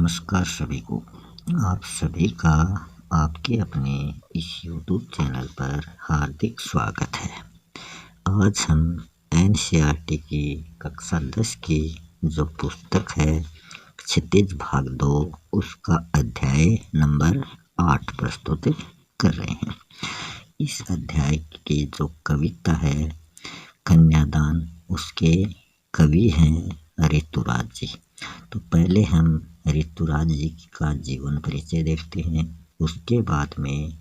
नमस्कार सभी को। आप सभी का आपके अपने इस YouTube चैनल पर हार्दिक स्वागत है। आज हम NCERT की कक्षा 10 की जो पुस्तक है क्षितिज भाग 2 उसका अध्याय नंबर 8 प्रस्तुत कर रहे हैं। इस अध्याय की जो कविता है कन्यादान, उसके कवि हैं ऋतुराज जी। तो पहले हम ऋतुराज जी का जीवन परिचय देखते हैं, उसके बाद में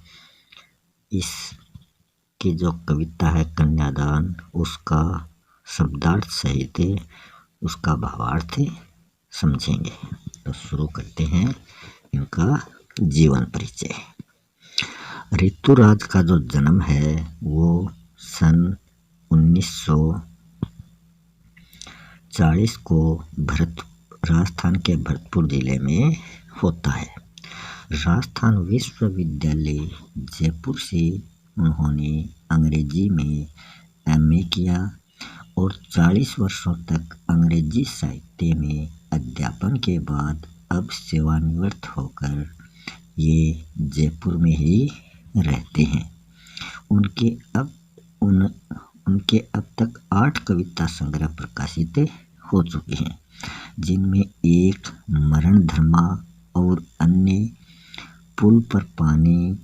इसकी जो कविता है कन्यादान उसका शब्दार्थ सहित उसका भावार्थ समझेंगे। तो शुरू करते हैं इनका जीवन परिचय। ऋतुराज का जो जन्म है वो सन 1940 को राजस्थान के भरतपुर जिले में होता है। राजस्थान विश्वविद्यालय जयपुर से उन्होंने अंग्रेजी में MA किया और 40 वर्षों तक अंग्रेजी साहित्य में अध्यापन के बाद अब सेवानिवृत्त होकर ये जयपुर में ही रहते हैं। उनके अब तक 8 कविता संग्रह प्रकाशित हो चुके हैं, जिनमें एक मरण धर्मा और अन्य पुल पर पानी,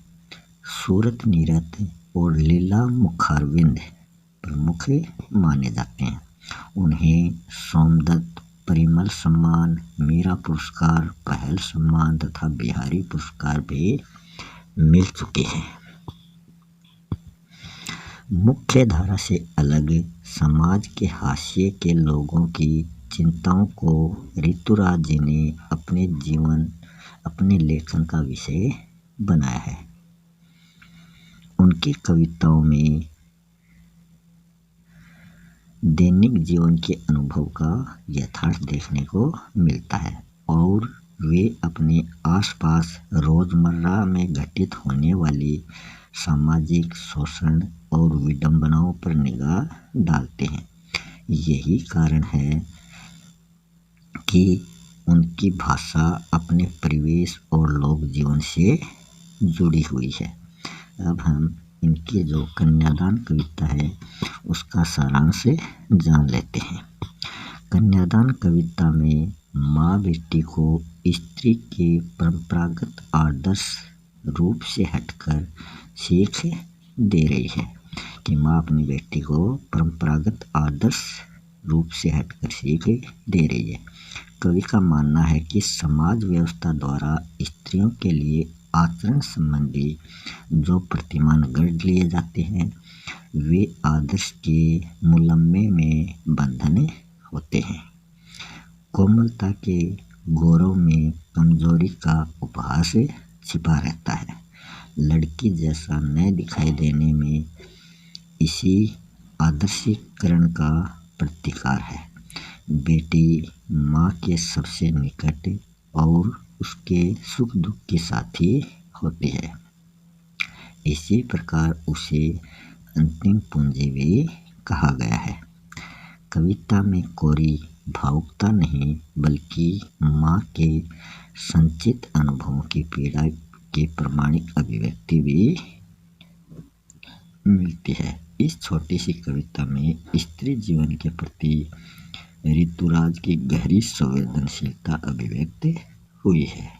सूरत नीरत और लीला मुखारविंद प्रमुख माने जाते हैं। उन्हें सोमदत्त परिमल सम्मान, मीरा पुरस्कार, पहल सम्मान तथा बिहारी पुरस्कार भी मिल चुके हैं। मुख्य धारा से अलग समाज के हाशिए के लोगों की चिंताओं को ऋतुराज जी ने अपने लेखन का विषय बनाया है। उनकी कविताओं में दैनिक जीवन के अनुभव का यथार्थ देखने को मिलता है और वे अपने आसपास रोजमर्रा में घटित होने वाली सामाजिक शोषण और विडंबनाओं पर निगाह डालते हैं। यही कारण है कि उनकी भाषा अपने परिवेश और लोक जीवन से जुड़ी हुई है। अब हम इनकी जो कन्यादान कविता है उसका सारांश जान लेते हैं। कन्यादान कविता में माँ बेटी को स्त्री के परंपरागत आदर्श रूप से हटकर सीख दे रही है कि माँ अपनी बेटी को परंपरागत आदर्श रूप से हटकर सीख दे रही है। कवि का मानना है कि समाज व्यवस्था द्वारा स्त्रियों के लिए आचरण संबंधी जो प्रतिमान गढ़ लिए जाते हैं वे आदर्श के मुलम्मे में बंधन होते हैं। कोमलता के गौरव में कमजोरी का उपहास छिपा रहता है। लड़की जैसा न दिखाई देने में इसी आदर्शीकरण का प्रतिकार है। बेटी माँ के सबसे निकट और उसके सुख दुख के साथी होती है। इसी प्रकार उसे अंतिम पूंजी भी कहा गया है। कविता में कोरी भावुकता नहीं बल्कि माँ के संचित अनुभवों की पीड़ा की प्रामाणिक अभिव्यक्ति भी मिलती है। इस छोटी सी कविता में स्त्री जीवन के प्रति ऋतुराज की गहरी संवेदनशीलता अभिव्यक्त हुई है।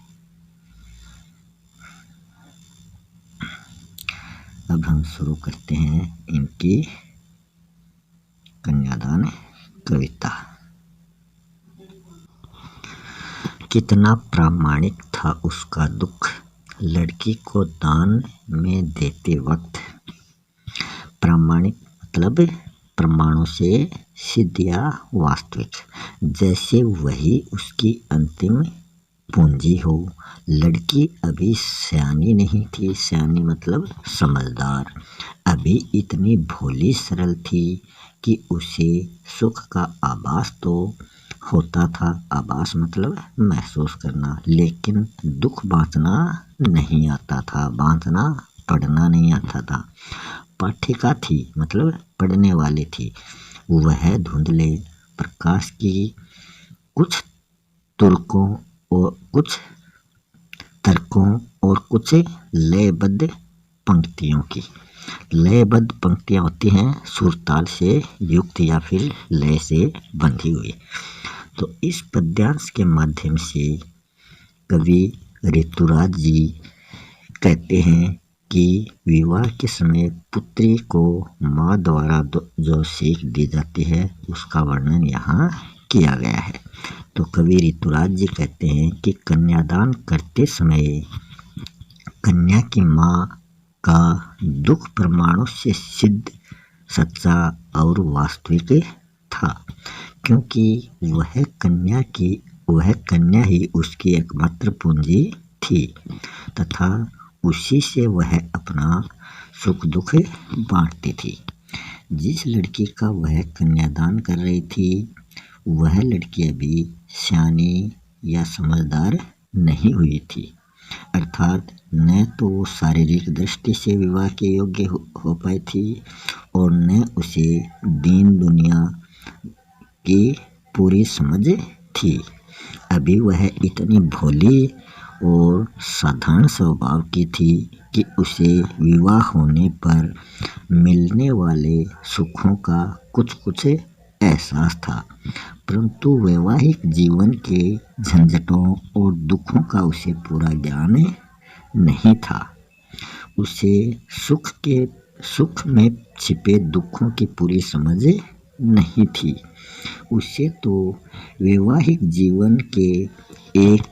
अब हम शुरू करते हैं इनकी कन्यादान कविता। कितना प्रामाणिक था उसका दुख, लड़की को दान में देते वक्त। प्रामाणिक मतलब प्रमाणों से सिद्ध या वास्तविक, जैसे वही उसकी अंतिम पूंजी हो। लड़की अभी सयानी नहीं थी, सयानी मतलब समझदार, अभी इतनी भोली सरल थी कि उसे सुख का आभास तो होता था, आभास मतलब महसूस करना, लेकिन दुख बांटना नहीं आता था, बांटना पढ़ना नहीं आता था। पाठिका थी मतलब पढ़ने वाली थी, वह धुंधले प्रकाश की कुछ तुलकों और कुछ तर्कों और कुछ लयबद्ध पंक्तियों की। लयबद्ध पंक्तियां होती हैं सुरताल से युक्त या फिर लय से बंधी हुई। तो इस पद्यांश के माध्यम से कवि ऋतुराज जी कहते हैं कि विवाह के समय पुत्री को माँ द्वारा जो सीख दी जाती है उसका वर्णन यहाँ किया गया है। तो कवि ऋतुराज जी कहते हैं कि कन्यादान करते समय कन्या की माँ का दुख प्रमाणों से सिद्ध, सच्चा और वास्तविक था, क्योंकि वह कन्या ही उसकी एकमात्र पूंजी थी तथा उसी से वह अपना सुख दुख बांटती थी। जिस लड़की का वह कन्यादान कर रही थी वह लड़की अभी सियानी या समझदार नहीं हुई थी, अर्थात न तो वो शारीरिक दृष्टि से विवाह के योग्य हो पाई थी और न उसे दीन दुनिया की पूरी समझ थी। अभी वह इतनी भोली और साधारण स्वभाव की थी कि उसे विवाह होने पर मिलने वाले सुखों का कुछ एहसास था, परंतु वैवाहिक जीवन के झंझटों और दुखों का उसे पूरा ज्ञान नहीं था। उसे सुख में छिपे दुखों की पूरी समझ नहीं थी। उसे तो वैवाहिक जीवन के एक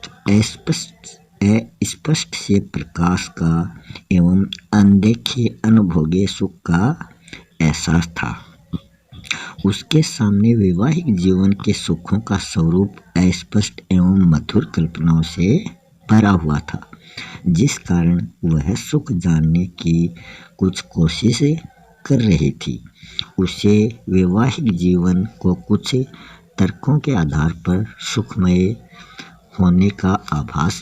स्पष्ट से प्रकाश का एवं अनदेखे अनुभोगे सुख का एहसास था। उसके सामने वैवाहिक जीवन के सुखों का स्वरूप अस्पष्ट एवं मधुर कल्पनाओं से भरा हुआ था, जिस कारण वह सुख जानने की कुछ कोशिश कर रही थी। उसे वैवाहिक जीवन को कुछ तर्कों के आधार पर सुखमय होने का आभास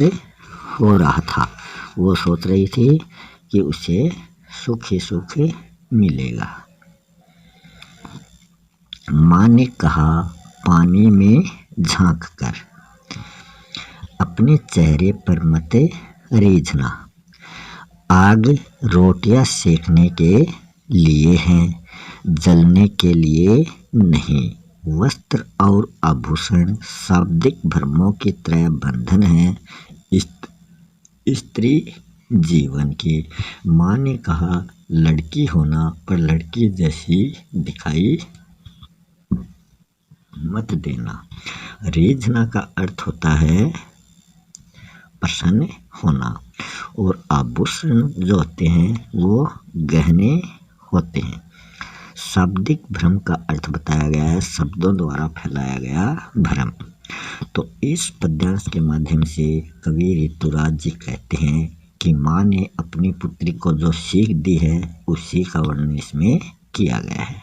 हो रहा था। वो सोच रही थी कि उसे सुख ही सुख मिलेगा। माँ ने कहा पानी में झांक कर, अपने चेहरे पर मत रीझना। आग रोटियां सेकने के लिए है, जलने के लिए नहीं। वस्त्र और आभूषण शाब्दिक भ्रमों की तरह बंधन है स्त्री जीवन की। माँ ने कहा लड़की होना पर लड़की जैसी दिखाई मत देना। रीझना का अर्थ होता है प्रसन्न होना, और आभूषण जो होते हैं वो गहने होते हैं। शाब्दिक भ्रम का अर्थ बताया गया है शब्दों द्वारा फैलाया गया भ्रम। तो इस पद्यांश के माध्यम से कवि ऋतुराज जी कहते हैं कि माँ ने अपनी पुत्री को जो सीख दी है उसी का वर्णन इसमें किया गया है।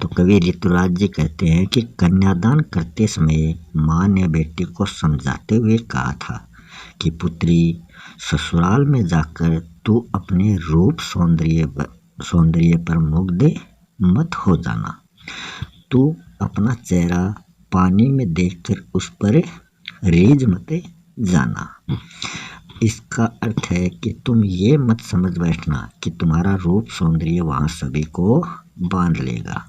तो कवि ऋतुराज जी कहते हैं कि कन्यादान करते समय माँ ने बेटी को समझाते हुए कहा था कि पुत्री, ससुराल में जाकर तू अपने रूप सौंदर्य पर मुग्ध मत हो जाना। तू अपना चेहरा पानी में देखकर उस पर रीझ मत जाना। इसका अर्थ है कि तुम ये मत समझ बैठना कि तुम्हारा रूप सौंदर्य वहाँ सभी को बांध लेगा।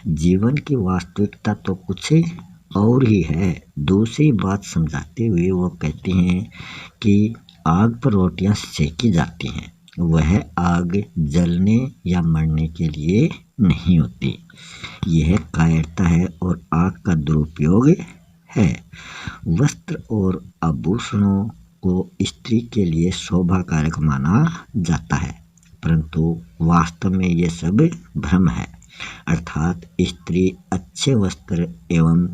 जीवन की वास्तविकता तो कुछ और ही है। दूसरी बात समझाते हुए वो कहते हैं कि आग पर रोटियां सेकी जाती हैं, वह आग जलने या मरने के लिए नहीं होती। यह कायरता है और आग का दुरुपयोग है। वस्त्र और आभूषणों को स्त्री के लिए शोभाकारक माना जाता है, परंतु वास्तव में ये सब भ्रम है। अर्थात स्त्री अच्छे वस्त्र एवं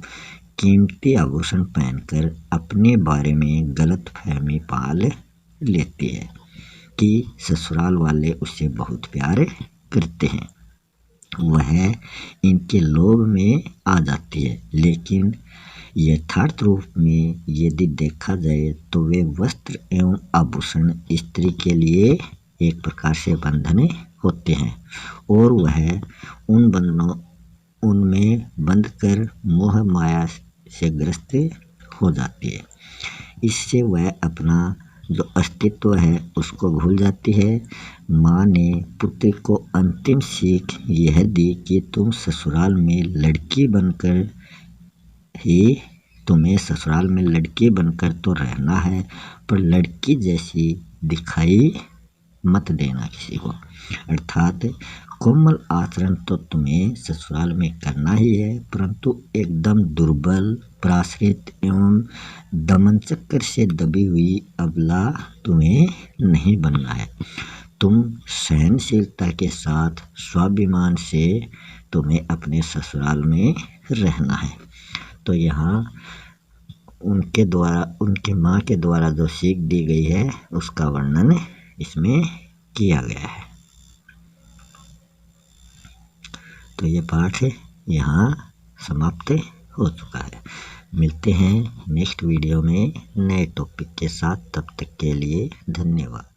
कीमती आभूषण पहनकर अपने बारे में गलत फहमी पाल लेती है कि ससुराल वाले उससे बहुत प्यार करते हैं। वह इनके लोभ में आ जाती है, लेकिन यथार्थ रूप में यदि देखा जाए तो वे वस्त्र एवं आभूषण स्त्री के लिए एक प्रकार से बंधन होते हैं और वह उन बंधनों उनमें बंध कर मोह माया से ग्रस्त हो जाती है। इससे वह अपना जो अस्तित्व है उसको भूल जाती है। माँ ने पुत्र को अंतिम सीख यह दी कि तुम्हें ससुराल में लड़की बनकर तो रहना है, पर लड़की जैसी दिखाई मत देना किसी को। अर्थात कोमल आचरण तो तुम्हें ससुराल में करना ही है, परंतु एकदम दुर्बल, पराश्रित एवं दमन चक्र से दबी हुई अबला तुम्हें नहीं बनना है। तुम सहनशीलता के साथ स्वाभिमान से तुम्हें अपने ससुराल में रहना है। तो यहाँ उनके माँ के द्वारा जो सीख दी गई है उसका वर्णन इसमें किया गया है। तो ये पाठ यहाँ समाप्त हो चुका है। मिलते हैं नेक्स्ट वीडियो में नए टॉपिक के साथ। तब तक के लिए धन्यवाद।